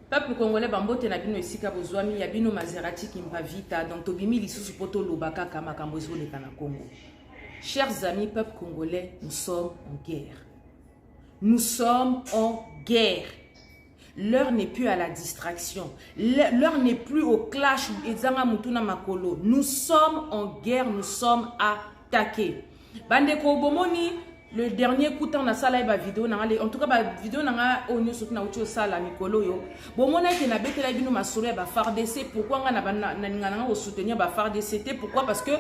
Peuple congolais, bambote na bino esika bozwami ya bino Maserati kimpa vita donc tobimi lisusu poto lobaka kama kambozo le kana Congo. Chers amis, peuple congolais, nous sommes en guerre. Nous sommes en guerre. L'heure n'est plus à la distraction. L'heure n'est plus au clash ezanga mutuna makolo. Nous sommes en guerre, nous sommes attaqués. Bandeko bomoni le dernier coup on a ça là vidéo en tout cas ba vidéo nanga onyo sotu na ucho sala mikolo yo bomona ke na betela bino masolo ba FARDC pourquoi nga na ninga nanga soutenir ba FARDC pourquoi parce que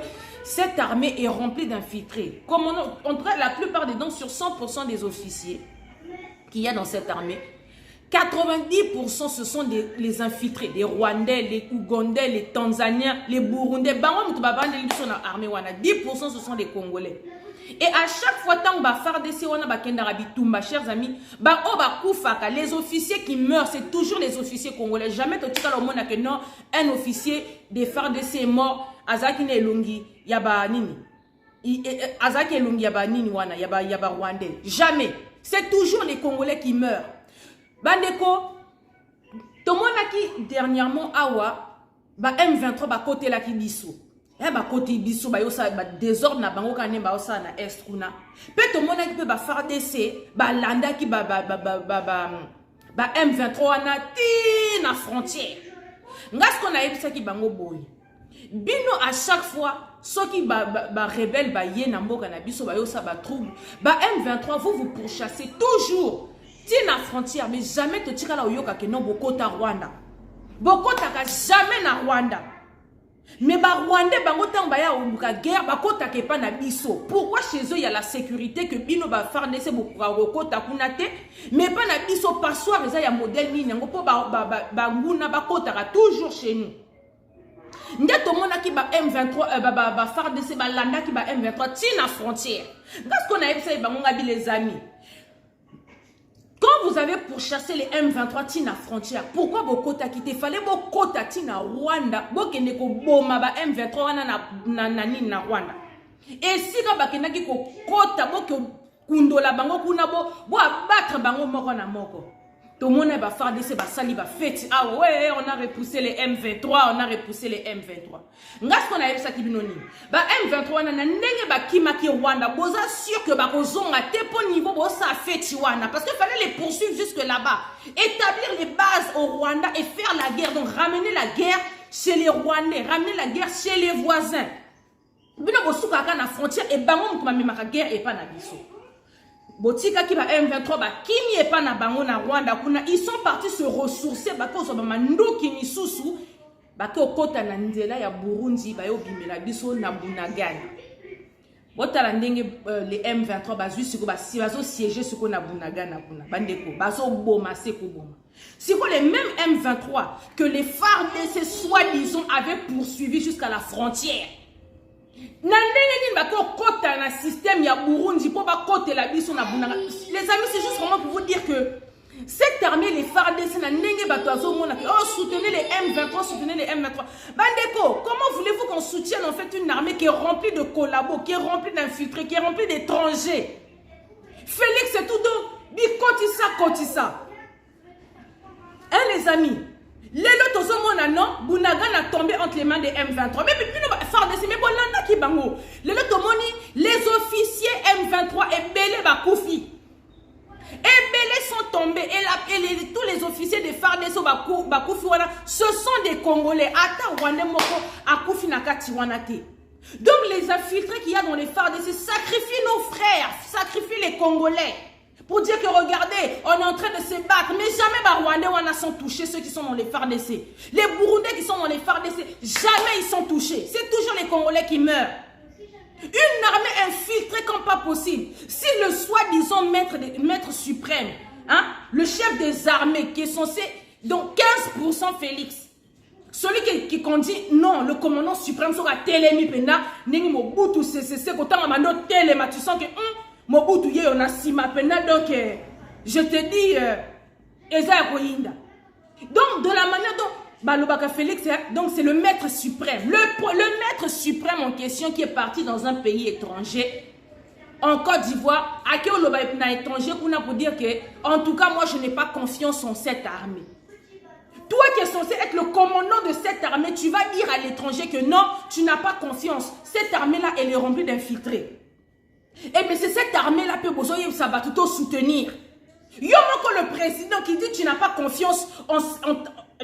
cette armée est remplie d'infiltrés comme en tout cas la plupart des donc sur 100% des officiers qu'il y a dans cette armée 90% ce sont les infiltrés, les Rwandais, les Ougandais, les Tanzaniens, les Burundais. 10% ce sont les Congolais. Et à chaque fois, tant que chers amis, les officiers qui meurent, c'est toujours les officiers congolais. Jamais que non, un officier des FARDC est mort. Azaki Nelungi, yaba nini. Azaki Nelungi, yaba nini wana, yaba Rwandais. Jamais. C'est toujours les Congolais qui meurent. Bandeko, tomonaki dernièrement awa, ba M23 ba côté la ki biso. Ba côté biso ba yosa ba désordre na bango kané ba yosa na est kuna. Pe tomonaki pe ba FARDC, ba landa ki ba M23 na ti na frontière. Ngas qu'on a ebisa ki bango boy. Bino à chaque fois, ceux qui ba rebelle ba ye na mboka na biso ba yosa ba trouble. Ba M23 vous pourchassez toujours. Na frontière mais jamais te tira la oyoka que non bokota Rwanda bokota ka jamais na Rwanda mais ba Rwandais bango tanga ya obuka guerre bakota ke pa na biso pourquoi chez eux il y a la sécurité que bino ba FARDC bokota kunate mais pas na biso passoire eza ya modèle nini ngo po ba nguna bakota ka toujours chez nous ndeto mona ki ba M23 ba FARDC ba landa ki ba M23 ti na frontière parce qu'on a essayé bango ngabi les amis. Quand vous avez pourchassé les M23 tina frontière, pourquoi vos quotas quitté? Fallait vos quotas tina Rwanda, vos qui ne boma ba M23 na Rwanda. Et si ka bakena ki ko quota vos que kundola bango kuna bo abattre bango moko na moko. Tout le monde va faire des sali va fête. Ah ouais, on a repoussé les M23, on a repoussé les M23. Ngas qu'on a eu ça qui binoni. Ba M23 na nenge ba kimaki Rwanda. Boza sûr que ba kozonga te po niveau bo ça fête wana parce qu'il fallait les poursuivre jusque là-bas. Établir les bases au Rwanda et faire la guerre. Donc ramener la guerre chez les Rwandais, ramener la guerre chez les voisins. Bino bo souka ka na frontière et bango mutuma memaka guerre et pas na biso. Botika qui va M23 ba kimi et pas na bango na Rwanda kuna ils sont partis se ressourcer ba ko so ba mandoki ni susu ba ko kota na nzela ya Burundi ba yo bimela biso na Bunagana. Botala ndenge les M23 ba zui siko ba si bazo siéger siko na Bunagana kuna bandeko bazo boma seko boma. Siko les mêmes M23 que les FARDC soi-disant avaient poursuivi jusqu'à la frontière. Les amis, c'est juste vraiment pour vous dire que cette armée, les FARDC, soutenez les M23, soutenez les M23. Bandeko, comment voulez-vous qu'on soutienne en fait une armée qui est remplie de collabos, qui est remplie d'infiltrés, qui est remplie d'étrangers? Félix et tout donc, Kotissa. Hein les amis? Les autres Bunagana a tombé entre les mains des M23. Mais FARDC, mais Bolanda qui bango. Les officiers M23 et Belé Bakoufi. Et Belé sont tombés. Et tous les officiers de FARDC Bakoufi, ce sont des Congolais. Ata Rwanda Moko Akoufi Nakati Wanate. Donc les infiltrés qu'il y a dans les FARDC sacrifient nos frères, sacrifient les Congolais. Pour dire que regardez, on est en train de se battre. Mais jamais les Rwandais sont touchés, ceux qui sont dans les FARDC. Les Burundais qui sont dans les FARDC, jamais ils sont touchés. C'est toujours les Congolais qui meurent. Une armée infiltrée comme pas possible. Si le soi-disant maître suprême, hein, le chef des armées qui est censé, donc 15% Félix, celui qui dit non, le commandant suprême sera Télémi Pena, Nengi Mobutu CCC, quand on a Téléma, tu sens que Mobutu ye on a sima pena donc je te dis Eza Koyinda. Donc de la manière dont Balobaka Félix donc c'est le maître suprême, le maître suprême en question qui est parti dans un pays étranger en Côte d'Ivoire à qui on l'a étranger pour dire que en tout cas moi je n'ai pas confiance en cette armée. Toi qui es censé être le commandant de cette armée, tu vas dire à l'étranger que non, tu n'as pas confiance. Cette armée-là, elle est remplie d'infiltrés. Eh bien, c'est cette armée-là que besoin ça va tout soutenir. Yomoko le président qui dit tu n'as pas confiance en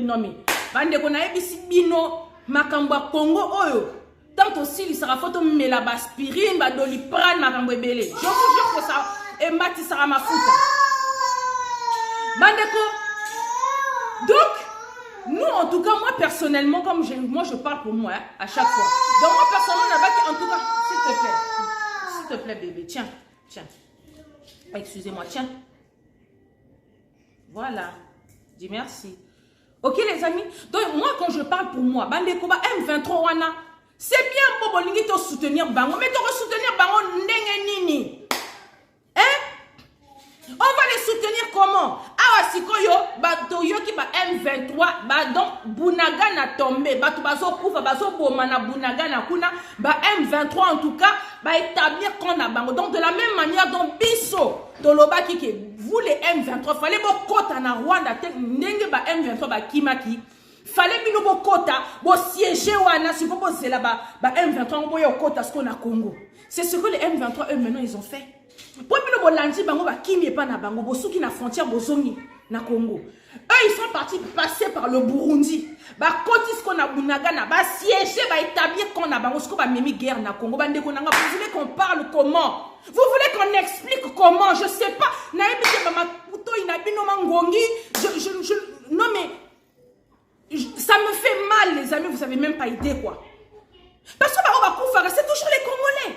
non mais bande qu'on a ebisi bino makamba Congo oyo tant aussi il sera photo mais la aspirine ba doliprane makambo ebele. Je vous jure que ça et mati sera ma fouta. Bandeko. Donc nous en tout cas moi personnellement comme moi je parle pour moi hein, à chaque fois. Donc moi personnellement en tout cas s'il te plaît bébé tiens. Excusez-moi tiens. Voilà. Dis merci. Ok les amis. Donc moi quand je parle pour moi, Bandekoba M23 wana, c'est bien pour bolingi te soutenir bango, mais te soutenir bango ndenge nini. Hein? On va les soutenir comment? Awa sikoyo bato yoki ba M23 ba donc Bunaga na tombé, bato bazo kufa bazo boma na Bunaga na kuna ba M23 en tout cas ba établir qu'on a bango. Donc de la même manière dont biso toloba kike vous les M23 fallait bo kota na Rwanda te ndenge ba M23 ba kimaki fallait bino bo kota bo siéger wana si vous posez là-bas ba M23 bo yo kota ce qu'on a Congo. C'est ce que les M23 eux maintenant ils ont fait. Pour bino bo landi bango ba kimi pa na bango bo suki na frontière bo zongi na Congo. Eux ils sont partis passer par le Burundi. Ba koti ce qu'on a Bunaga na ba siéger ba établir qu'on a bango ce qu'on ba memi guerre na Congo ba ndeko nanga vous voulez qu'on parle comment? Vous voulez qu'on explique comment? Je sais pas. Non mais ça me fait mal les amis, vous avez même pas idée quoi. Parce que c'est toujours les Congolais.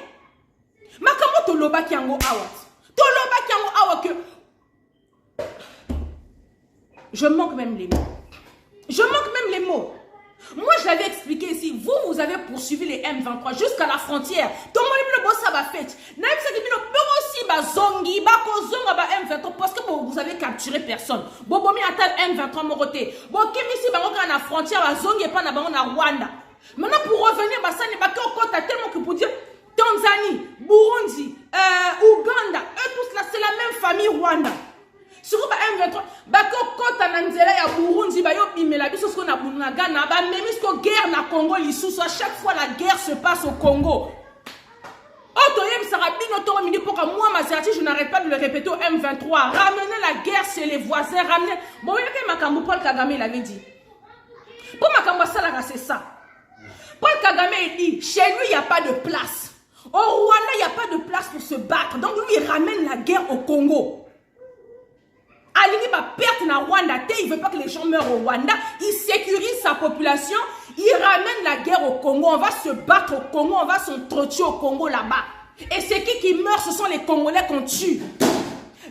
Makamo toloba kiango awat. Toloba kiango awat que je manque même les mots. Je manque même les mots. Moi, je l'avais expliqué ici. Vous avez poursuivi les M23 jusqu'à la frontière. Tout le monde dit que ça va faire. Zongi, M23 parce que vous avez capturé personne. Bobomi attaque M23 Moroté. Bokimisi bangoka na frontière à Zongi et pas na bango na Rwanda. Maintenant pour revenir ça n'est pas que tellement que pour dire Tanzanie, Burundi, Ouganda, eux tous là c'est la même famille Rwanda. Sur M23, bako kota na nzela ya Burundi ba yo bimela biso ce qu'on a Bunaga na ba même ce que guerre na Congo lisusu à chaque fois la guerre se passe au Congo. Moi, Maserati, je n'arrête pas de le répéter au M23. Ramener la guerre chez les voisins. Ramener. Bon, il y a Makambo, Paul Kagame l'avait dit. Pour Makambo Salaga, c'est ça. Paul Kagame, il dit chez lui, il n'y a pas de place. Au Rwanda, il n'y a pas de place pour se battre. Donc, lui, il ramène la guerre au Congo. Aligné va perdre na Rwanda. Il ne veut pas que les gens meurent au Rwanda. Il sécurise sa population. Il ramène la guerre au Congo. On va se battre au Congo. On va s'entretuer au Congo là-bas. Et c'est qui meurt? Ce sont les Congolais qu'on tue.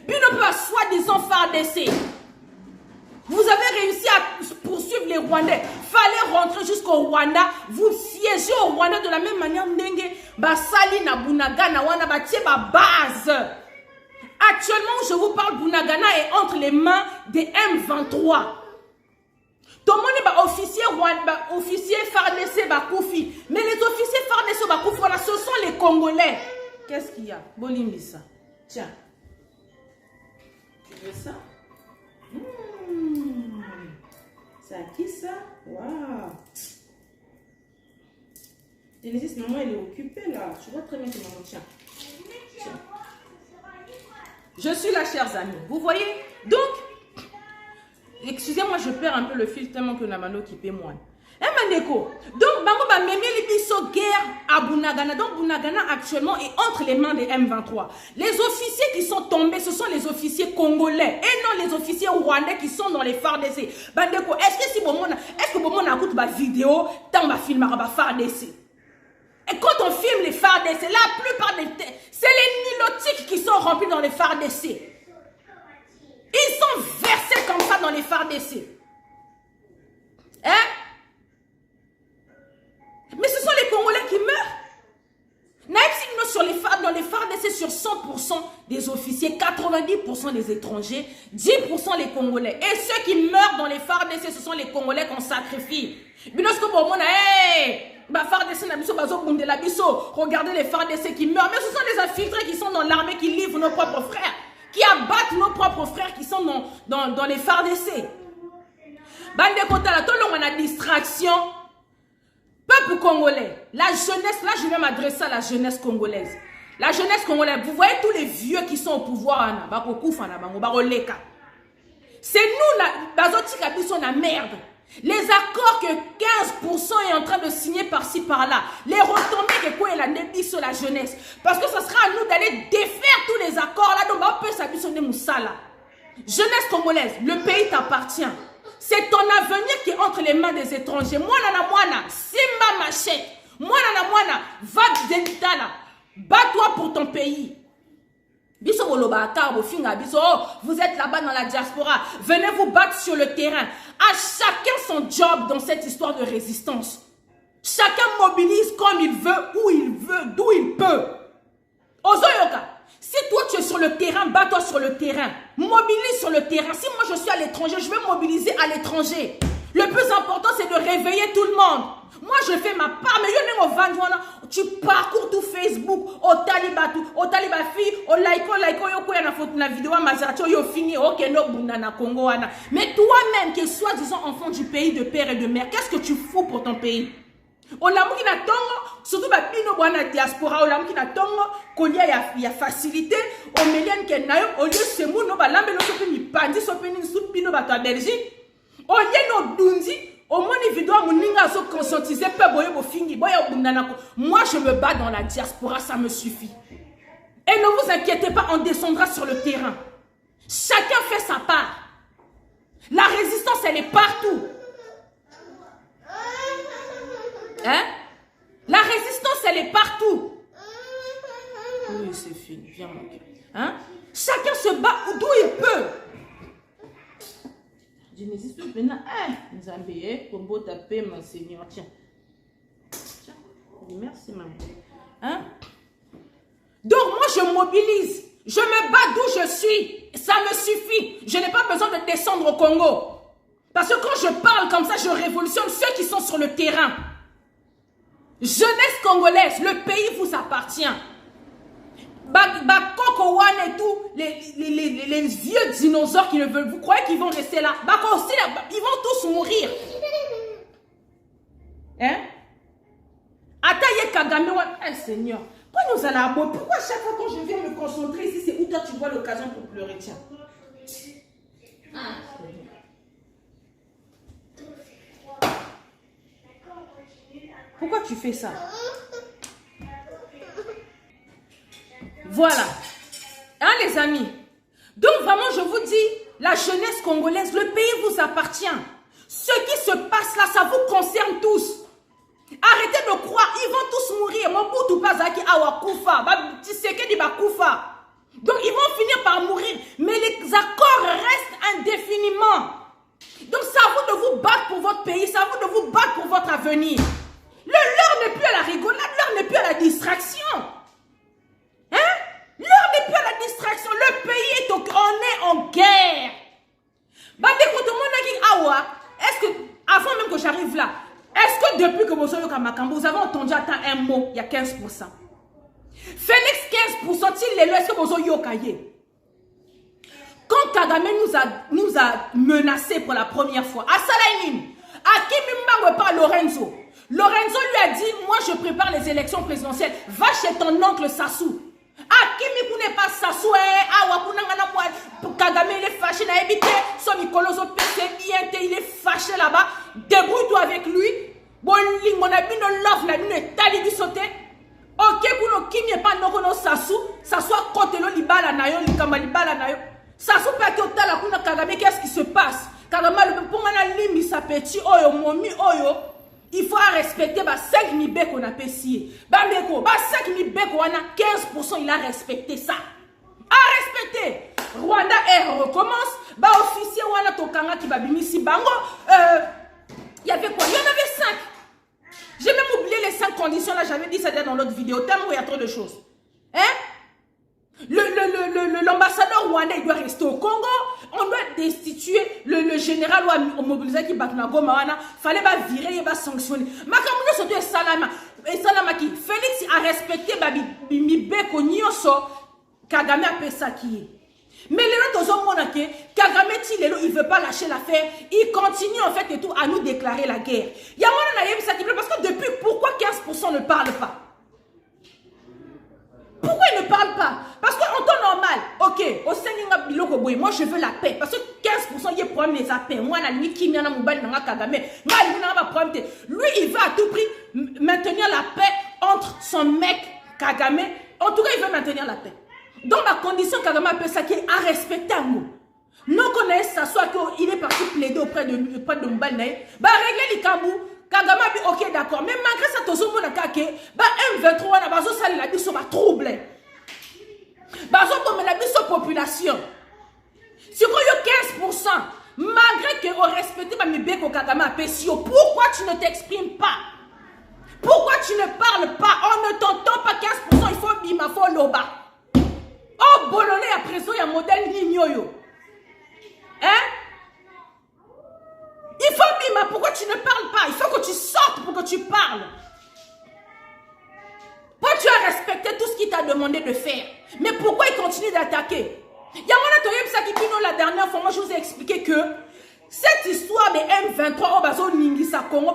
Bino peut soi-disant FARDC. Vous avez réussi à poursuivre les Rwandais. Fallait rentrer jusqu'au Rwanda. Vous siégez au Rwanda de la même manière. Ndenge basali na Bunaga na wana batie ba base. Actuellement, je vous parle, Bunagana est entre les mains des M23. Tout le monde est officier Rwanda, officier FARDC Bakoufi. Mais les officiers FARDC Bakoufi, voilà, ce sont les Congolais. Qu'est-ce qu'il y a? Bolimbi ça. Tiens. Tu veux ça? C'est à qui ça? Waouh. Genesis, maman, elle est occupée là. Tu vois très bien que maman tient. Tiens. Je suis là, chers amis. Vous voyez? Donc, excusez-moi, je perds un peu le fil tellement que Namano qui paie moins. Mandeko. Donc, Bango ba meme li biso guerre à Bunagana. Donc, Bunagana actuellement est entre les mains des M23. Les officiers qui sont tombés, ce sont les officiers congolais et non les officiers rwandais qui sont dans les FARDC. Bandeko, est-ce que Bomona écoute ma vidéo tant ma film à FARDC? Et quand on filme les FARDC, la plupart des... C'est les nilotiques qui sont remplis dans les FARDC. Ils sont versés comme ça dans les FARDC. Hein? Mais ce sont les Congolais qui meurent. Dans les FARDC, sur 100% des officiers, 90% des étrangers, 10% les Congolais. Et ceux qui meurent dans les FARDC, ce sont les Congolais qu'on sacrifie. Regardez les FARDC qui meurent. Mais ce sont les infiltrés qui sont dans l'armée, qui livrent nos propres frères, qui abattent nos propres frères qui sont dans les FARDC. Bande kotala, tout le monde a distraction. Peuple congolais, la jeunesse, là je vais m'adresser à la jeunesse congolaise. La jeunesse congolaise, vous voyez tous les vieux qui sont au pouvoir, c'est nous, la merde. Les accords que 15% est en train de signer par-ci par-là, les retombées que quoi elle a dit sur la jeunesse. Parce que ce sera à nous d'aller défaire tous les accords là, donc on peut s'habiller sur Moussala. Jeunesse congolaise, le pays t'appartient. C'est ton avenir qui est entre les mains des étrangers. Moi, Simba Machette. Moi, va Zentala. Bats-toi pour ton pays. Vous êtes là-bas dans la diaspora. Venez vous battre sur le terrain. À chacun son job dans cette histoire de résistance. Chacun mobilise comme il veut, où il veut, d'où il peut. Ozoyoka, si toi tu es sur le terrain, bats-toi sur le terrain. Mobilise sur le terrain. Si moi je suis à l'étranger, je vais mobiliser à l'étranger. Le plus important, c'est de réveiller tout le monde. Moi, je fais ma part, mais tu parcours tout Facebook, au taliba fille, au laiko, la vidéo, fini, Congo. Mais toi-même, qui es soi-disant enfant du pays de père et de mère, qu'est-ce que tu fous pour ton pays? Surtout la diaspora, il y a facilité, au lieu de ce monde, Belgique. Au moins, moi, je me bats dans la diaspora, ça me suffit. Et ne vous inquiétez pas, on descendra sur le terrain. Chacun fait sa part. La résistance, elle est partout. Hein? La résistance, elle est partout. Oui, c'est fini. Viens, mon cœur. Hein? Chacun se bat d'où il peut. Je me dis maintenant, nous avons combo tapé, mon Seigneur. Tiens. Tiens. Merci, maman. Hein? Donc, moi, je mobilise. Je me bats d'où je suis. Ça me suffit. Je n'ai pas besoin de descendre au Congo. Parce que quand je parle comme ça, je révolutionne ceux qui sont sur le terrain. Jeunesse congolaise, le pays vous appartient. Coco One et tout, les vieux dinosaures qui ne veulent, vous croyez qu'ils vont rester là? Ils vont tous mourir. Hein? Ataye Kagame, Seigneur. Pourquoi chaque fois quand je viens me concentrer ici, c'est où toi tu vois l'occasion pour pleurer? Tiens. Pourquoi tu fais ça? Voilà. Hein, les amis? Donc, vraiment, je vous dis, la jeunesse congolaise, le pays vous appartient. Ce qui se passe là, ça vous concerne tous. Arrêtez de croire, ils vont tous mourir. Mobutu Pazaki Awakufa, Tshisekedi Bakufa. Donc, ils vont finir par mourir. Mais les accords restent indéfiniment. Donc, c'est à vous de vous battre pour votre pays, c'est à vous de vous battre pour votre avenir. L'heure n'est plus à la rigolade, l'heure n'est plus à la distraction. Hein? L'heure n'est plus à la distraction. Le pays est on est en guerre. Est-ce que, avant même que j'arrive là, est-ce que depuis que vous avez entendu un mot, il y a 15%? Félix 15%, est-ce que vous avez yokaye? Quand Kagame nous a menacés pour la première fois, à Salaïnim, à Kimimba par Lorenzo lui a dit, moi je prépare les élections présidentielles, va chez ton oncle Sassou. Kimi n'est pas Sassou, Kagame il est fâché, il est fâché là-bas, débrouille-toi avec lui. Ok, Kimi n'est pas Sassou, Sassou a côté le libala nayo, likamba libala nayo. Sassou peut être au tala kuna Kagame, qu'est-ce qui se passe? Kagame le pour mana limi sa petit oyo momi oyo. Il faut respecter 5 000 bek qu'on a payé. 5 000 bek on a 15%, il a respecté ça. A respecté. Rwanda Air recommence. Officier on a tokanga qui va bimisi bango. Il y avait quoi? Il y en avait 5. J'ai même oublié les 5 conditions là. J'avais dit ça dans l'autre vidéo. Tellement il y a trop de choses. Hein? L'ambassadeur rwandais doit rester au Congo. On doit destituer le général ou mobiliser qui bat na Goma. Fallait virer et sanctionner. Makamuno surtout Salama qui Félix a respecté Bimibeko Nyoso Kagame a fait ça qui est. Mais les autres ont dit que Kagame il ne veut pas lâcher l'affaire. Il continue en fait et tout à nous déclarer la guerre. Il y a parce que depuis, pourquoi 15% ne parle pas? Pourquoi il ne parle pas? Parce qu'en temps normal, ok, au Sénégal, moi je veux la paix. Parce que 15% il y a problème des appels. Moi, lui, il va à tout prix maintenir la paix entre son mec Kagame. En tout cas, il veut maintenir la paix. Dans la condition, Kagame appelle ça qu'il a respecté un mot. Non qu'on ait s'asseoir qu'il est parti plaider auprès de Mbal Naye. Bah, régler les kabou. Kagame a dit ok, d'accord. Mais malgré ça, tout le monde a dit M23 n'a pas de la biso va troubler. Bazo comme la biso population. Si on a 15%, malgré que on respecte ma beko Kagame a Pessio, pourquoi tu ne t'exprimes pas? Pourquoi tu ne parles pas? On ne t'entend pas 15%, il faut bima, faut loba. Oh, Bolonais, à présent, il y a un modèle Nignoyo. Hein? Il faut bima, pourquoi tu ne parles pas? Il faut que tu sortes pour que tu parles. Pourquoi tu as respecté tout ce qu'il t'a demandé de faire? Mais pourquoi il continue d'attaquer? Il y a mon la dernière fois, moi je vous ai expliqué que cette histoire de M23, Congo,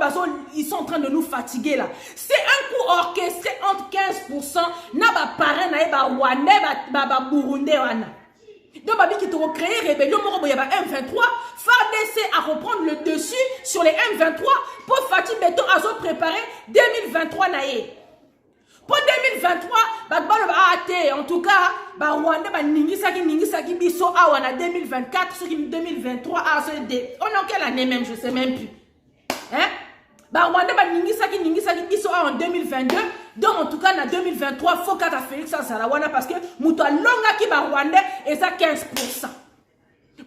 ils sont en train de nous fatiguer là. C'est un coup orchestré entre 15%, n'a parrain, n'a Rwanda, Burundi, donc, qui te créé rébellion, M23, FARDC à reprendre le dessus sur les M23 pour Fatih Beton à se préparer 2023 naïe. Pour 2023, en tout cas, Rwanda, Ningisaki, Biso, Awana 2024, 2023, on est en quelle année même, je ne sais même plus. Hein? Rwanda, Ningisaki, Biso, en 2022. Donc, en tout cas, en 2023, il faut qu'à Félix Sarawana parce que Moutoua Longa qui va Rwanda et ça 15%.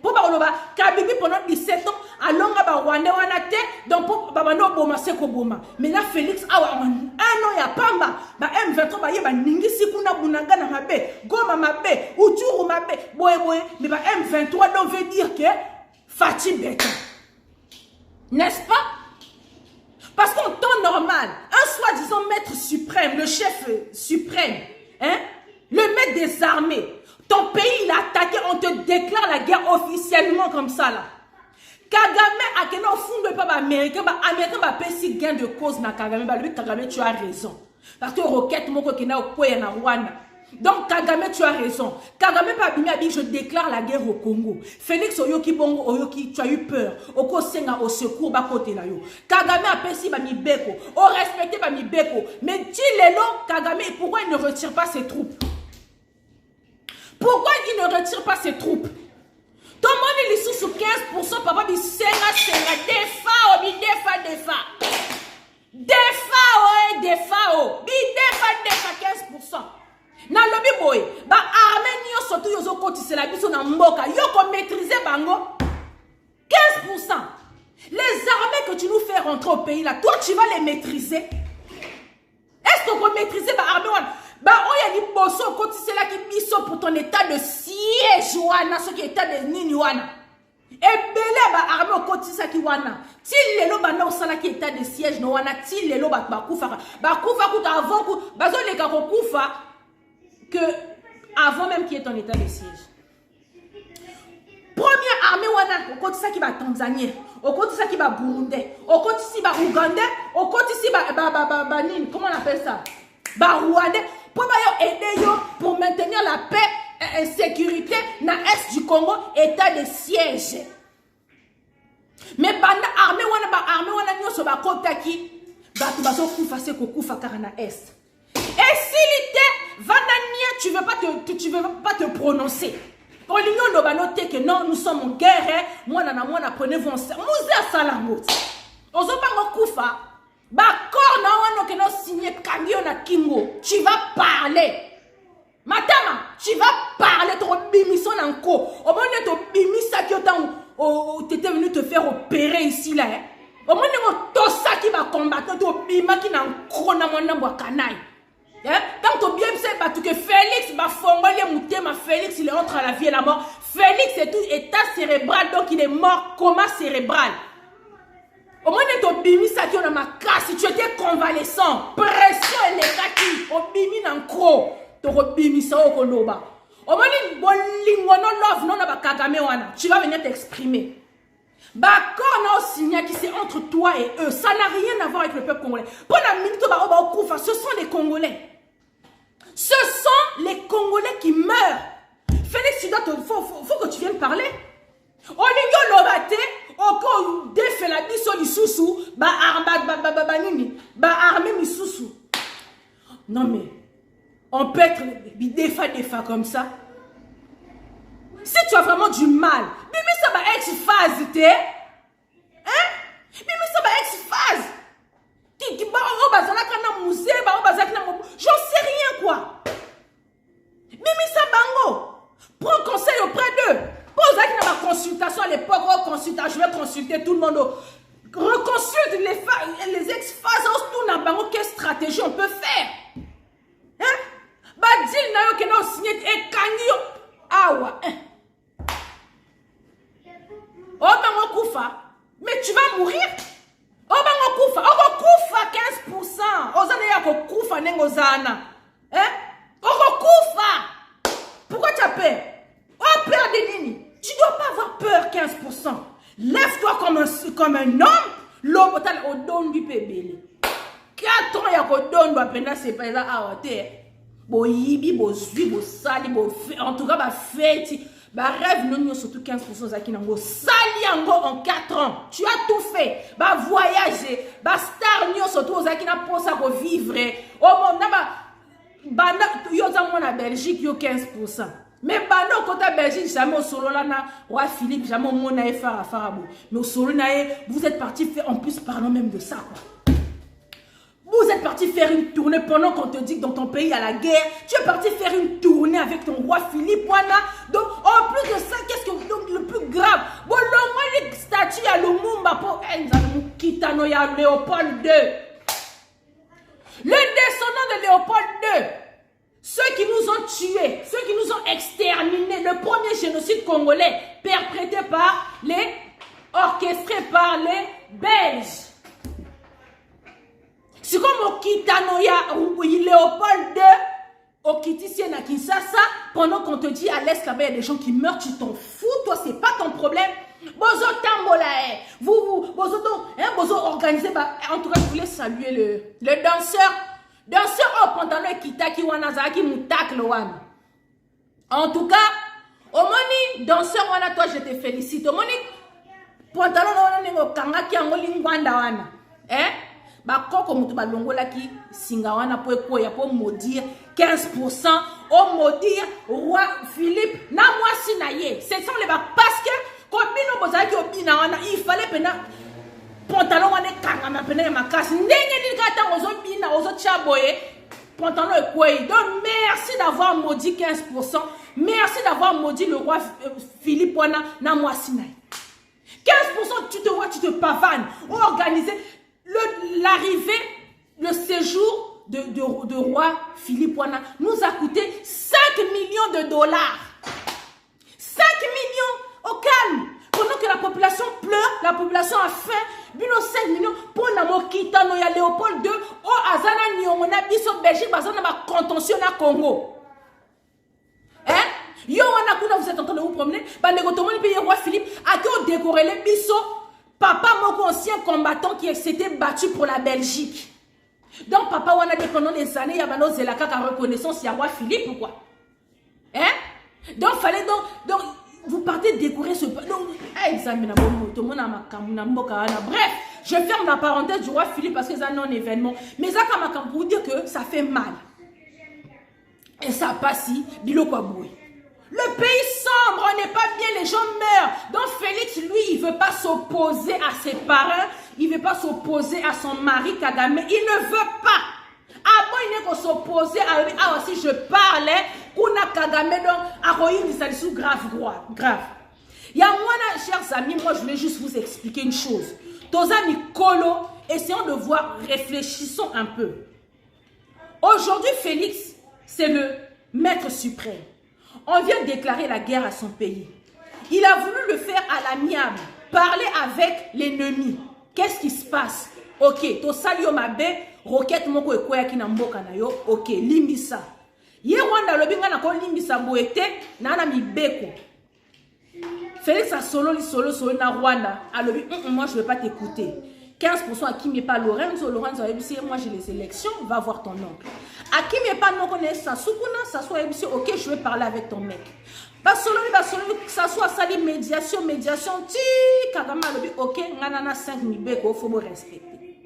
Pour Baroba, Kabibi pendant 17 ans, à Longa Rwanda, donc pour Babano Boma, Seko Boma. Mais là, Félix, un an, ya Pamba, M23, il y a Ningisi Kuna Bunaga na Mabe, Goma Mabe, Uturu Mabe, Boé, mais M23, donc veut dire que Fatih Beton. N'est-ce pas? Parce qu'en temps normal, un soi-disant maître suprême, le chef suprême, hein, le maître des armées, ton pays il a attaqué, on te déclare la guerre officiellement comme ça là. Kagame a qu'un fond de peuple américain, américain va payer si gain de cause na Kagame, Kagame tu as raison. Parce que roquette moko kena okoya na Rwanda. Donc Kagame tu as raison. Kagame pas bimi abi je déclare la guerre au Congo. Félix Oyoki Bongo Oyoki tu as eu peur. Oko senga au secours ba côté na yo. Kagame a pesi ba mi beko. O respecté ba mi beko. Mais ti lelo Kagame pourquoi il ne retire pas ses troupes? Pourquoi il ne retire pas ses troupes? Tout le monde est sous 15%, papa dit senga, defa. Defa 15%. Na lobby boy, ba armée nyo surtout yozo kotise la biso na mboka, yoko maîtriser bango 15%. Les armées que tu nous fais rentrer au pays là, toi tu vas les maîtriser. Est-ce qu'on peut maîtriser ba armée wana? Ba oya ni boso kotise la ki biso pour ton état de siège wana, ce qui est état de nini wana. Et belé ba armée kotise ki wana. Ti lelo ba na osala ki état de siège no wana, ti lelo ba kufa kuta avant ku bazo le ka kufa que avant même qu'il y ait ton état de siège. Première armée wana au côté ça qui va Tanzanie, au côté ça qui va Burundi, au côté ici va Ouganda, au côté ici comment on appelle ça? Rwanda pour aider yo pour maintenir la paix et sécurité dans l'est du Congo, état de siège. Mais banda armée wana nyoso ba kotaki ba tu baso kufa se ko kufa karana est. Et s'il était Vandania, tu veux pas te prononcer. Pour l'union de banoté que non, nous sommes en guerre, moi prenez-vous en serre. Moussa Salamot. On se parle de Koufa. Bakor na wano que nous signé camion na Kingo. Tu vas parler. Matama, tu vas parler. Tu vas bimisson encore. Au moins, tu vas bimissa qui tu étais venu te faire opérer ici là. Au moins, tu as ça qui va combattre. Tu vas bimma qui n'a encore na mwana mwa kanai. Quand tu bien sais que Félix Félix il est entre la vie et la mort. Félix est tout état cérébral, donc il est mort, coma cérébral. Au moins tu bimi ça qui on a ma casse, si tu étais convalescent, pression électrique, au bimi nan kro, tu bimi ça au koloba. Omoni bolingono love non ba Kagame wana. Tu vas venir t'exprimer. D'accord, non, signé qui c'est entre toi et eux. Ça n'a rien à voir avec le peuple congolais. Pour la minute, ce sont les Congolais. Ce sont les Congolais qui meurent. Félix, tu dois faut que tu viennes parler. Olingo lobate, oko défait la biso du sousou, ba armé mi sousou. Non mais, on peut être des fois comme ça. Si tu as vraiment du mal, Bimi ça va ex-phase, t'es? Hein? Bimi ça va ex-phase. J'en sais rien, quoi. Bimi ça bango. Prends conseil auprès d'eux. Pose avec ma consultation à l'époque, je vais consulter tout le monde. Reconsulte les ex-phases, quelle stratégie on peut faire? Hein? Badil na yo kena signé et kanyo. Awa. Oh ben on koufa. Mais tu vas mourir. Oh ben on koufa. Oh koufa 15%. Ozana ya ko koufa nengozana. Hein? Oh koufa. Pourquoi tu as peur? Oh peur de nini? Tu ne dois pas avoir peur 15%. Lève-toi comme un homme. L'homme au don du pébé. 4 ans, il y a un don doit peine c'est pas là à terre. Bo yibi, bo zui, bo sali, bo en tout cas, ba fête. Ba rêve non surtout 15% zaki nango. Sali yango en 4 ans. Tu as tout fait. Ba voyager. Ba star nyo surtout zaki na posa ko vivre. Oh mon naba. Banda yo za mo na Belgique yo 15%. Mais banda au côté Belgique, jamais au solo là na roi Philippe, jamais au monde na farabo. Mais au solo na vous êtes parti faire en plus parlons même de ça quoi. Vous êtes parti faire une tournée pendant qu'on te dit que dans ton pays il y a la guerre. Tu es parti faire une tournée avec ton roi Philippe Wana. Donc en plus de ça, qu'est-ce que donc le plus grave? Bon, le moins statue à Lumumba pour Kitano ya Léopold II. Le descendant de Léopold II. Ceux qui nous ont tués, ceux qui nous ont exterminés, le premier génocide congolais perpétré par orchestré par les Belges. C'est comme au Kitanoya, Léopold II, au Kitissien à Kinshasa, pendant qu'on te dit à l'Est là-bas, il y a des gens qui meurent, tu t'en fous, toi, c'est pas ton problème. Bozo Tambola, Bozo, Bozo organisé, en tout cas, je voulais saluer le danseur. Danseur au pantalon Kitaki Wanazaki Moutak Lowan. En tout cas, au moni, danseur wana, toi, je te félicite. Au moni, pantalon wana, kanga ki angoli ngwanda wana. Hein? Ba koko mutu ba longola ki singa wana po ya po maudire 15%. O maudire roi Philippe. Na moi si na ye. C'est ça les ba parce que comme bino bozaki obina wana, il fallait pena pantalon wana kanga ma pena ma casse. Ndenge ni gata ozo bina ozo chaboye. Pantalon et quoi. Donc merci d'avoir maudit 15%. Merci d'avoir maudit le roi Philippe wana na moi si na ye. 15% tu te vois, tu te pavanes. Ou organiser l'arrivée, le séjour de roi Philippe Wana nous a coûté 5 millions de dollars. 5 millions au calme. Pendant que la population pleure, la population a faim. Bino 5 millions pour namo kitano ya Léopold II. O azana nyongona biso Belgique bazana ba contentieux na Congo. Hein? Yo wana kuna vous êtes en train de vous promener. Ba négotomoni pays roi Philippe a que décorer les biso. Papa, mon ancien combattant qui s'était battu pour la Belgique. Donc, papa, on a dit pendant des années, il y a maintenant Zelaka qui a reconnaissance, il y a roi Philippe ou quoi? Hein? Donc, fallait donc vous partez décorer ce. Donc, bref, je ferme la parenthèse du roi Philippe parce que c'est un événement. Mais ça, pour vous dire que ça fait mal. Et ça passe, bilo quoi boué. Le pays sombre, on n'est pas bien, les gens meurent. Donc Félix, lui, il ne veut pas s'opposer à ses parents. Il ne veut pas s'opposer à son mari Kagame. Il ne veut pas. Avant, il n'est qu'à s'opposer à lui. Ah, si je parlais, Kuna Kagame, donc, à Royaume du grave. Il y a moi, chers amis, moi, je voulais juste vous expliquer une chose. Toza Nicolo, essayons de voir, réfléchissons un peu. Aujourd'hui, Félix, c'est le maître suprême. On vient de déclarer la guerre à son pays. Il a voulu le faire à l'amiable, parler avec l'ennemi. Qu'est-ce qui se passe? Ok, to salio mabe, roquette moko ekoya ki na mboka na yo. Ok, limbisa. Ye Rwanda lobi nga na ko limbisa boete na na mibeko. Félix a solo na Rwanda. Alobi moi je vais pas t'écouter. 15% à qui n'est pas Lorenzo a dit moi j'ai les élections, va voir ton oncle. À qui n'est pas non connaît ça Sukuna, ça soit dit OK, je vais parler avec ton mec. Basolo ça soit ça dit médiation ti Kagame alobi OK, ngana 5 mibeko faut me respecter.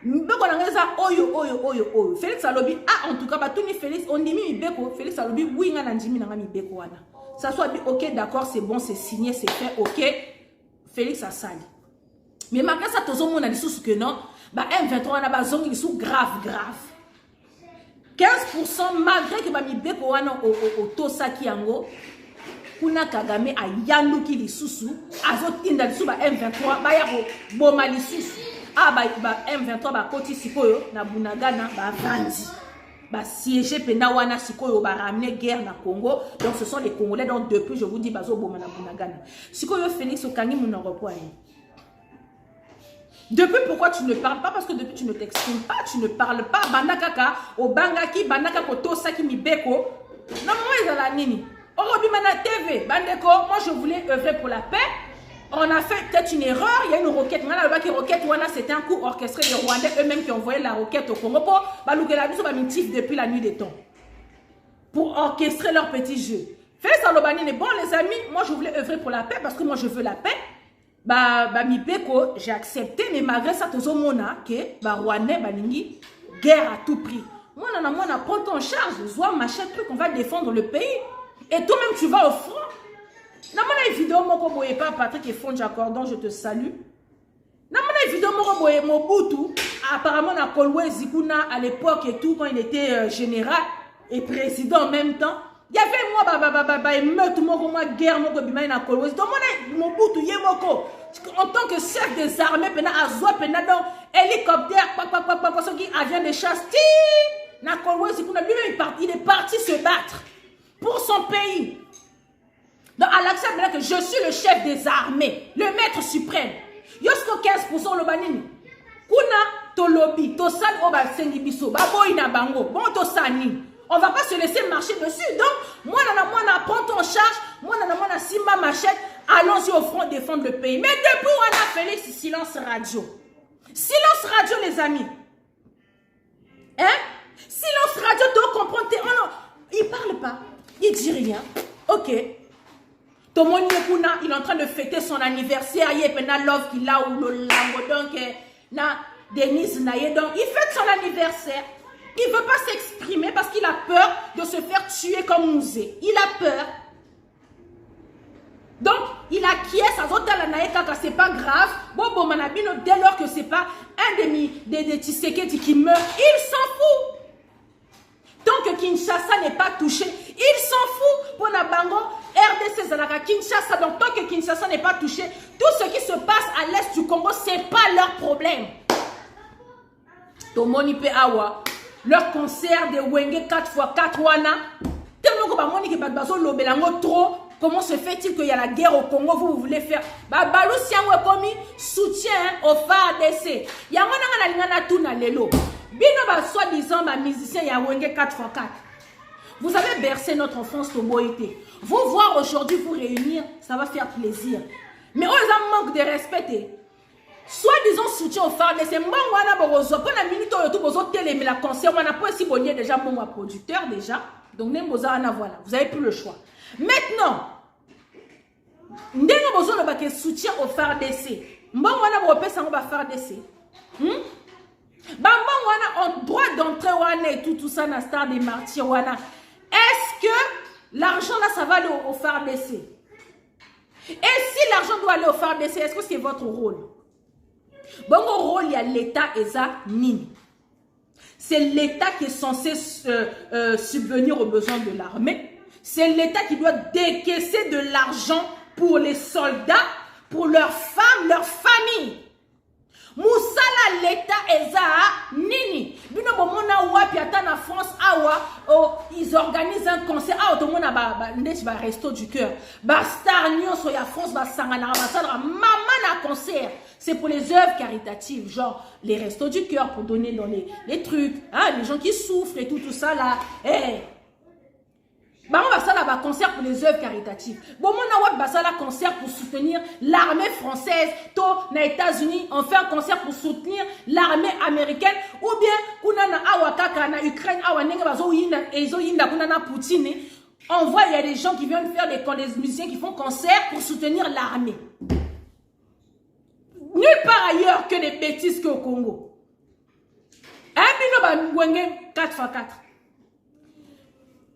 Mbeko nangeza oyo. Félix alobi en tout cas batuni Félix on dit mibeko, Félix alobi oui ngana ndimi nanga mibeko wana. Ça soit dit OK, d'accord, c'est bon, c'est signé, c'est fait, OK. Félix a sali. Mais malgré ça, tout le monde a dit que non, M23 on a besoin de sous grave. 15% malgré que mi beko wana au Tosaki yango, kuna Kagame a yanduki li susu, azotinda li sous M23 ba ya boma li susu. M23 ba koti sikoyo na Bunagana ba vandi. Ba siéger pena wana sikoyo ba ramener guerre na Congo. Donc ce sont les Congolais donc depuis je vous dis bazo boma na Bunagana. Sikoyo Félix Okangi mon repos. Depuis, pourquoi tu ne parles pas? Parce que depuis, tu ne t'exprimes pas, tu ne parles pas. Bandakaka, Obangaki, Bandaka Kotosaki Mibeko. Non, moi, ils ont la nini. Orobimana TV, Bandeko, moi, je voulais œuvrer pour la paix. On a fait peut-être une erreur. Il y a une roquette. C'était un coup orchestré des Rwandais eux-mêmes qui ont envoyé la roquette au Congo pour depuis la nuit des temps. Pour orchestrer leur petit jeu. Fais ça, bon, les amis, moi, je voulais œuvrer pour la paix parce que moi, je veux la paix. Mi beko, j'ai accepté, mais malgré ça, tout le monde que Rwandais, balingi, guerre à tout prix. Moi, prends ton charge, zoa machin truc, on va défendre le pays. Et toi-même, tu vas au front. Dans mon vidéo, moi, je pas Patrick et Fonds Accordant, je te salue. Dans mon vidéo, moi, je Mobutu, apparemment, na Kolwe Zikuna à l'époque et tout, quand il était général et président en même temps. Il y avait moi, guerre, moi, Mobutu, en tant que chef des armées, dans hélicoptère, avion de chasse, il est parti se battre pour son pays. Donc, à l'accepte que je suis le chef des armées, le maître suprême. Yosko 15% le banini. Kuna, to lobby, to sal, oba, sengi biso, baboy na bango, bon to sani. On ne va pas se laisser marcher dessus. Donc, moi, prends ton charge. Moi, simba machette. Allons-y au front défendre le pays. Mais depuis, on a Félix, silence radio. Silence radio, les amis. Hein? Silence radio, tu comprends? Oh non, il parle pas. Il dit rien. Ok. Tomo Nyekuna, il est en train de fêter son anniversaire. Il y a love qu'il a ou le lango. Donc, Denise Naye. Donc, il fête son anniversaire. Il ne veut pas s'exprimer parce qu'il a peur de se faire tuer comme Mouzé. Il a peur. Donc, il acquiesce à Zotala Naeka que ce n'est pas grave. Bobo Manabino, dès lors que ce n'est pas un des Tshisekedi qui meurt, il s'en fout. Tant que Kinshasa n'est pas touché, il s'en fout. Pour Nabango, RDC Zalaka, Kinshasa, donc tant que Kinshasa n'est pas touché, tout ce qui se passe à l'est du Congo, ce n'est pas leur problème. Tomoni Pe Awa. Leur concert de Wenge 4x4 wana. Tellement que Bamoni qui bazo lobelango trop. Comment se fait-il qu'il y a la guerre au Congo, vous voulez faire? Balou siangwe komi soutien au FARDC. Yangona na lingana tout na lelo. Bino ba soi-disant ba musicien ya Wenge 4x4. Vous avez bercé notre enfance au Boïté. Vous voir aujourd'hui vous réunir, ça va faire plaisir. Mais on a manque de respect. Soit disons soutien au FARDC, c'est moi on minute tout la concert, on a pas si bonnier déjà mon producteur déjà. Donc voilà, vous avez plus le choix. Maintenant, ndenge besoin de soutien au FARDC. Mbon wana bo pesa ngo ba FARDC. Wana en droit d'entrée wana et tout ça na star des martyrs wana. Est-ce que l'argent là ça va aller au FARDC? Et si l'argent doit aller au FARDC, est-ce que c'est votre rôle? Bon, rôle, il y a l'État et ça, nini. C'est l'État qui est censé subvenir aux besoins de l'armée. C'est l'État qui doit décaisser de l'argent pour les soldats, pour leurs femmes, leurs familles. Moussala l'État et ça, nini. Bino bomona wapi ata na France awa, ils organisent un concert. Ah, tout le monde a resto du cœur. Star nyonso ya France ba sangana ba sala maman na concert. C'est pour les œuvres caritatives, genre les restos du cœur pour donner dans les trucs, hein, les gens qui souffrent et tout ça là. Hey, Bah, on va faire un concert pour les œuvres caritatives. Bon, on va faire un concert pour soutenir l'armée française. Aux États-Unis, on fait un concert pour soutenir l'armée américaine. Ou bien, on a Awakaka, en Ukraine, Poutine. On voit, il y a des gens qui viennent faire des musiciens qui font concert pour soutenir l'armée. Nulle part ailleurs que des bêtises qu'au Congo. Un bino 4x4.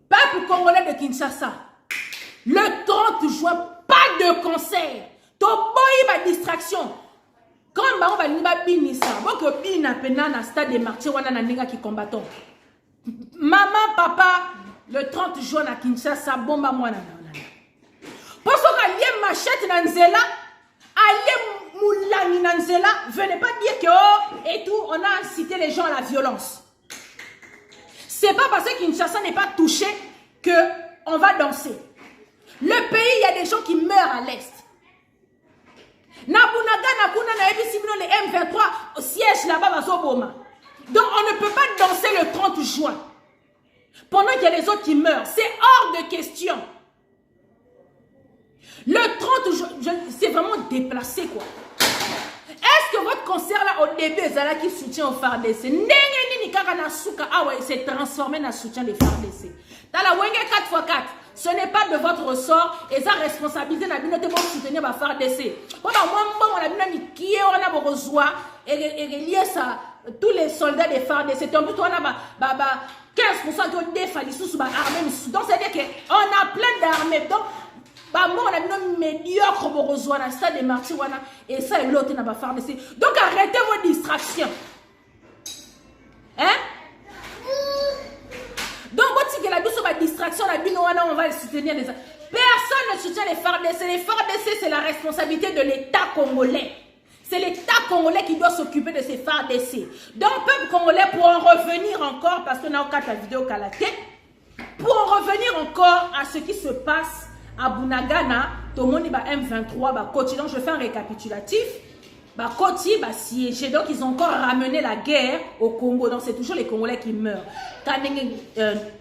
Peuple congolais de Kinshasa, le 30 juin, pas de concert. Toboyi ba distraction. Quand on va niba binisa, boko bina pena na stade de martyrs wana na nenga qui combattant. Maman, papa, le 30 juin à Kinshasa, bomba mwana na. Pour ce qu'allié machette na nzela, allié moulani na nzela, venez pas dire que oh et tout, on a incité les gens à la violence. C'est pas parce que Kinshasa n'est pas touché qu'on va danser. Le pays, il y a des gens qui meurent à l'est. Nabunaga, Nakuna, les M23 au siège là-bas, donc on ne peut pas danser le 30 juin. Pendant qu'il y a les autres qui meurent. C'est hors de question. Le 30 juin, c'est vraiment déplacé quoi. Est-ce que votre concert là au début Zala qui soutient au FARDC s'est transformé dans soutien des FARDC. Dans la Wenge 4x4, ce n'est pas de votre ressort et sa responsabilité n'a pas de soutenir la FARDC. On a lié ça tous les soldats des FARDC. On a 15% qui ont défalé sous l'armée. Donc c'est-à-dire qu'on a plein d'armées. Donc bah moi on a une médiocre borozwa na stade de martyrs et ça et l'autre n'a pas FARDC. Donc arrêtez vos distractions. Hein? Donc si que la douce va distraction la binoana on va soutenir les personne ne soutient les FARDC. Les FARDC c'est la responsabilité de l'État congolais. C'est l'État congolais qui doit s'occuper de ces FARDC. Donc peuple congolais pour en revenir encore parce qu'on a encore la vidéo calaté pour en revenir encore à ce qui se passe à Bunagana, tout le monde est M23, donc je fais un récapitulatif. Koti, siégé, donc ils ont encore ramené la guerre au Congo, donc c'est toujours les Congolais qui meurent. Quand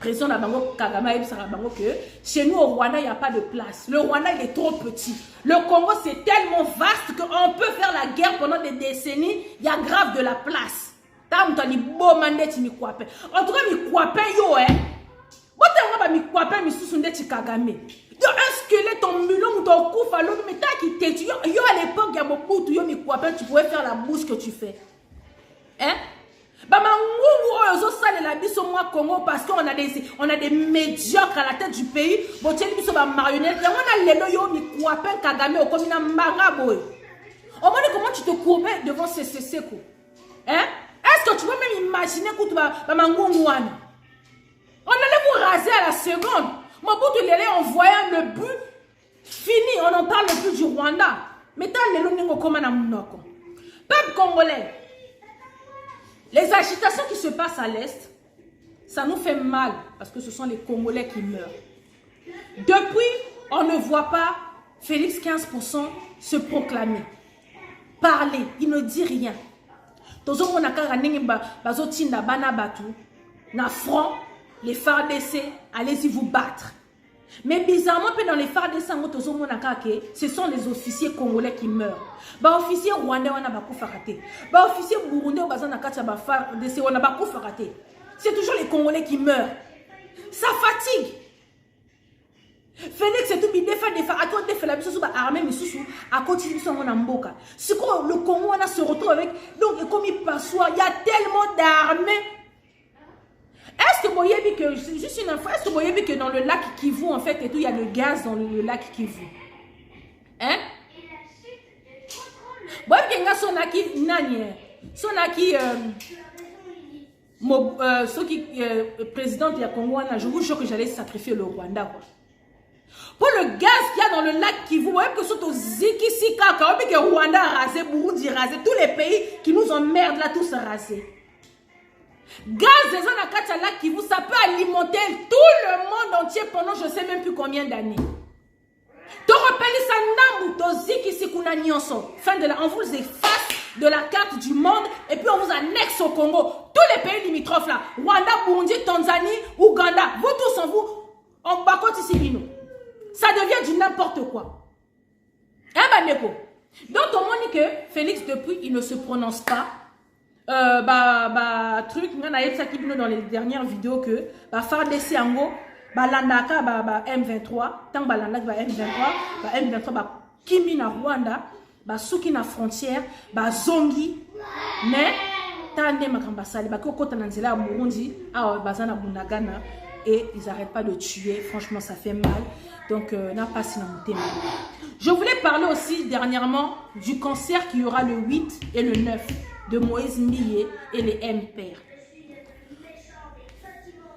président Nabango Kagame a dit que chez nous au Rwanda, il n'y a pas de place. Le Rwanda, il est trop petit. Le Congo, c'est tellement vaste qu'on peut faire la guerre pendant des décennies, il y a grave de la place. En tout cas, un squelette en mulon ou ton coup à l'autre, mais t'as quitté. Yo, à l'époque, il y a beaucoup de tu pouvais faire la bouche que tu fais. Hein? Congo parce qu'on a des médiocres à la tête du pays. Bon, tu sais, marionnette. On a les yo mi kwapen Kagame au commun Maraboy. On m'a dit comment tu te courbais devant ces coups. Hein? Est-ce que tu peux même imaginer que tu vas Mangouane? On allait vous raser à la seconde. Mobutu Lele en voyant le but fini, on n'en parle plus du Rwanda. Mais t'as les longs comme un monoko. Peuple congolais, les agitations qui se passent à l'Est, ça nous fait mal parce que ce sont les Congolais qui meurent. Depuis, on ne voit pas Félix 15% se proclamer, parler, il ne dit rien. Tozo monaka ranenga bazotinda bana batu na front. Les FARDC, allez-y vous battre. Mais bizarrement, dans les FARDC, ce sont les officiers congolais qui meurent. Les officiers rwandais, on a beaucoup raté. Les officiers burundais, on a beaucoup raté. C'est toujours les Congolais qui meurent. Ça fatigue. Félix, c'est tout bien défait. À toi, défait la mission armée, mais sous à continuer sur mon amboka. C'est quoi le Congo, on a se retrouve avec. Donc, comme il passe, il y a tellement d'armées. Est-ce que vous voyez que, juste une info, est-ce que vous voyez que dans le lac Kivu, en fait, et tout, il y a le gaz dans le lac Kivu? Hein? Bon, il y a sonaki, nani, sonaki, président de la Congo, je vous jure que j'allais sacrifier le Rwanda, quoi. Pour le gaz qu'il y a dans le lac Kivu, vous voyez que surtout Ziki, Sika, que Rwanda a rasé, Burundi a rasé, tous les pays qui nous emmerdent là, tous rasés. Gaz des zones à Kachala qui vous ça peut alimenter tout le monde entier pendant je ne sais même plus combien d'années. On vous efface de la carte du monde et puis on vous annexe au Congo. Tous les pays limitrophes là, Rwanda, Burundi, Tanzanie, Ouganda, vous tous On bacote ici, Bino. Ça devient du n'importe quoi. Hein, Bandeko? Donc, on m'a dit que Félix, depuis, il ne se prononce pas. Truc, on a eu ça qui dans les dernières vidéos que, FARDC Ango, Landaka, M23, tant Landaka, M23, M23, Kimi na Rwanda, Suki na frontière, Zongi, mais, Tande Makambasali, Koko Tananzela, Burundi, Bazana Bunagana, et ils n'arrêtent pas de tuer. Franchement, ça fait mal. Donc, n'a pas si je voulais parler aussi dernièrement du concert qui y aura le 8 et le 9 de Moïse Mbiye et les MPR.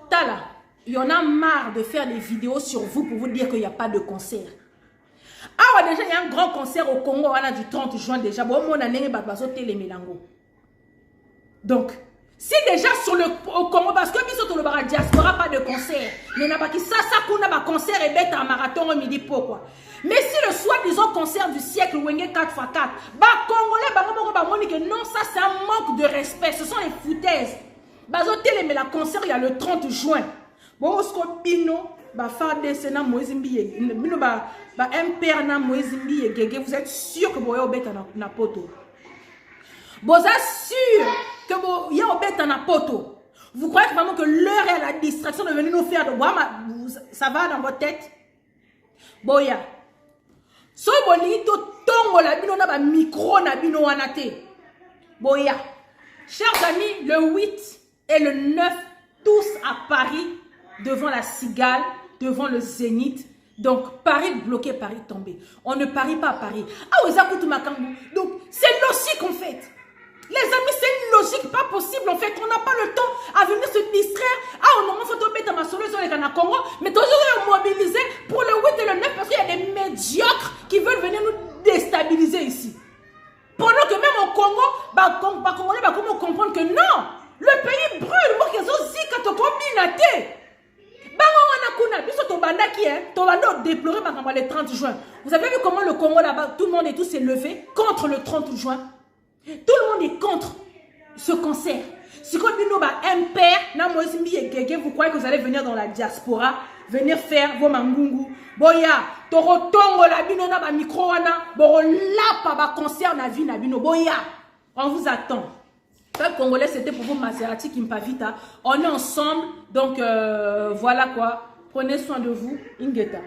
Tala, il y en a marre de faire des vidéos sur vous pour vous dire qu'il n'y a pas de concert. Ah ouais, déjà, il y a un grand concert au Congo, on a du 30 juin déjà. Bon, mon année, donc, si déjà au Congo, parce que biso le bara diaspora pas de concert, mais n'a pas qui ça qu'on a un concert et bête en marathon au midi pourquoi. Mais si le soi-disant concert du siècle Wenge 4x4, Congolais que non, ça c'est un manque de respect, ce sont les foutaises. Bazo télé mais la concert il y a le 30 juin. Bon osko bino FARDC na Moïse Mbiye, bino MPR na Moïse Mbiye gege, vous êtes sûr que boyo bête na poto. Vous êtes sûr que vous y a au bête en poto. Vous croyez vraiment que l'heure est à la distraction de venir nous faire de boire, ça va dans votre tête? Boya. So bonito tongo la bino na ba micro na bino wanate. Boya. Chers amis, le 8 et le 9, tous à Paris, devant la Cigale, devant le Zénith. Donc, Paris bloqué, Paris tombé. On ne parie pas à Paris. Ah oui, ça coûte ma cambo. Donc, c'est logique en fait. Les amis, c'est une logique pas possible en fait. On n'a pas le temps à venir se distraire. Ah, au moment où il faut mettre ma solution les Ghana Congo, mais toujours mobiliser pour le 8 et le 9 parce qu'il y a des médiocres qui veulent venir nous déstabiliser ici. Pendant que même au Congo, Congolais, comment comprendre que non, le pays brûle. Moi, qu'ils ont dit quand on combine déplorer le 30 juin. Vous avez vu comment le Congo là-bas, tout le monde et tout s'est levé contre le 30 juin. Tout le monde est contre ce concert. Si vous croyez que vous allez venir dans la diaspora, venir faire vos mangungu. Boya, toro tongo la bino na ba micro wana, boro lapa ba concert na vie na bino. Boya, on vous attend. Peuple congolais, c'était pour vous Maserati qui me pavita. On est ensemble, donc voilà quoi. Prenez soin de vous, Ingeta.